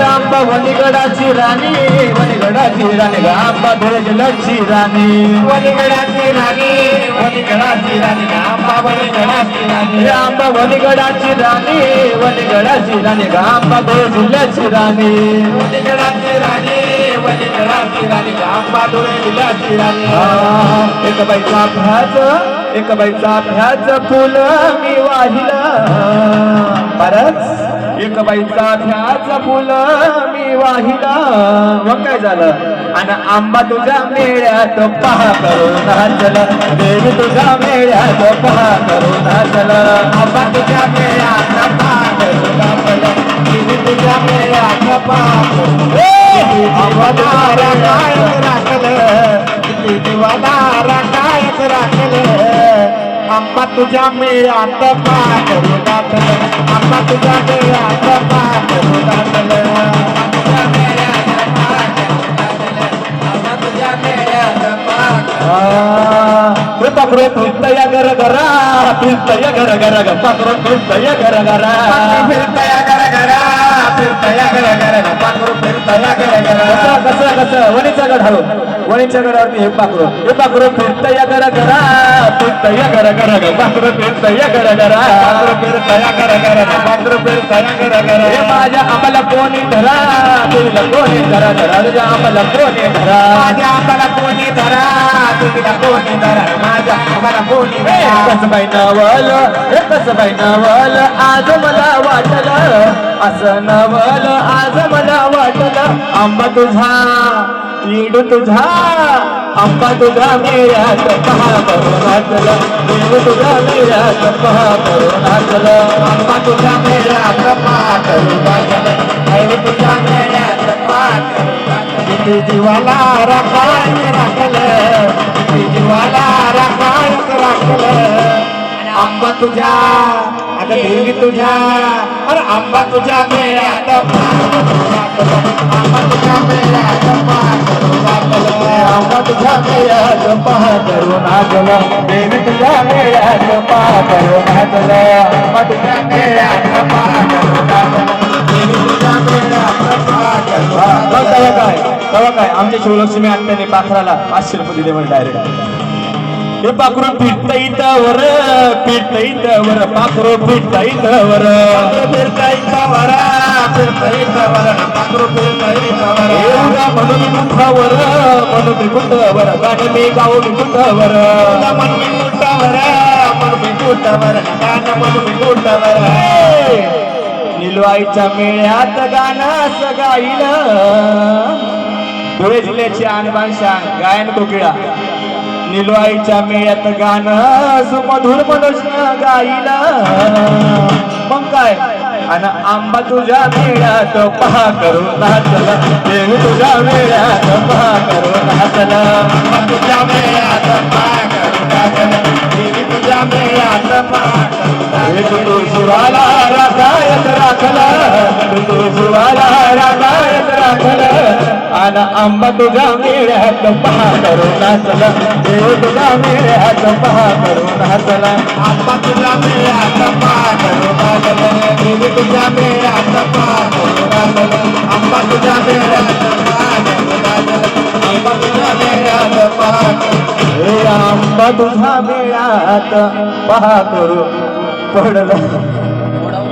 आंबा वनिगडाची राणी वनिगडाची राणी आंबा धुळ्याची राणी वनिगडाची राणी वनिगडाची राणी आंबा वनिगडाची राणी आंबा वनिगडाची राणी वनिगडाची राणी आंबा धुळे जिल्ह्याची राणी वनिगडाची राणी वनिगडाची राणी आंबा धुळे जिल्ह्याची राणी एक बाईचा भ्याच एक बाईचा भ्याच फुल मी वाहिला परत एक बाईचा भ्याच फुल मी वाहिला मग काय झालं आणि आंबा तुझ्या मेळ्यात पहा करून नाचला देवी तुझ्या मेळ्यात पहा करून नाचला आंबा तुझ्या मेळ्यात पहा करून नाचला देवी तुझ्या मेळ्यात पहा जीवादारा कायक राखलं जीवादारा कायक राखलं आंबा तुझ्या मेळ्यात पहा करून नाचलं आंबा तुझ्या मेळ्यात पहा करून नाचलं तुझ्या मेळ्यात पहा करून नाचलं आंबा तुझ्या मेळ्यात पहा पाखरू फिरतया घर घरा फिरतया घर घर पाखरू फिरतया घर घरा फिरतया घर घरा फिरतया घर घर पाखरू फिरतया घर घर कसं कसं वणीचा गड हळू वणीच्या गडावरती हे पाखरू फिरतया घर घरा फिरतया घर घर पाखरू फिरतया घर घरा पाखरू फिरतया घर घर पाखरू फिरतया घर घर हे माझ्या आम्हाला कोणी धरा तुला कोणी धरा धरा तुझ्या आम्हाला कोणी धरा माझ्या आम्हाला कोणी धरा तुला कोणी धरा माझ्या आम्हाला कोणी धरा कसं बाई नवल कसं बाई नवल आज मला वाटलं असं नवल आज मला वाटलं आंबा तुझा इडू तुझा आंबा तुझा मेळ्यात पहा करून नाचलं देव तुझा मेळ्यात पहा करून नाचलं आंबा तुझ्या मेळ्यात पहा करून नाचलं देव तुझ्या मेळ्यात पहा करून नाचलं किती जीवाला राखलं किती जीवाला राखलं आंबा तुझ्या आता देवी तुझ्या अरे आंबा तुझ्या मेळ्यात आंबा तुझ्या मेळ्यात आंबा तुझ्या मेळ्यात पहा करून नाचलं देवी तुझ्या मेळ्यात पहा करून नाचलं आंबा तुझ्या मेळ्यात पहा करून नाचलं देवी तुझ्या मेळ्यात पहा करून तेव्हा काय आमच्या शिवलक्ष्मी आत्याने पाखराला 500 रुपये दिले म्हणजे डायरेक्ट हे पाखरू फिरता इथवर पाखरू फिरता इथवर फिरता इथवर पाखरू फिरता इथवर म्हणून कुंठावर म्हणून कुंठावर गाणं मी गाऊन कुंठावर म्हणून कुंठावर म्हणून कुंठावर गाणं म्हणून कुंठावर निलू आईच्या मेळ्यात गाणं असं गाईलं धुळे जिल्ह्याची आणबान शान गायन कोकिळा निलू आईच्या मेळ्यात गाणं सुमधुर मनुष्य गाईला मग काय आणि आंबा तुझ्या मेळ्यात पहा करून नाचला देवी तुझ्या मेळ्यात पहा करून नाचला आंबा तुझ्या मेळ्यात पहा करून नाचलं देवी तुझ्या मेळ्यात पहा करून नाचलं तू शिवाला राखायत राखला तू शिवाला राखायत राखला आणि आंबा तुझ्या मेळ्यात पहा करून नाचला देव तुझ्या मेळ्यात पहा करून नाचला आंबा तुझ्या मेळ्यात पहा करून नाचलं देवी तुझ्या मेळ्यात पहा करून नाचलं आंबा तुझ्या मेळ्यात पहा करून नाचलं आंबा तुझ्या मेळ्यात पहा आंबा तुझ्या मेळ्यात पहा करून पडलं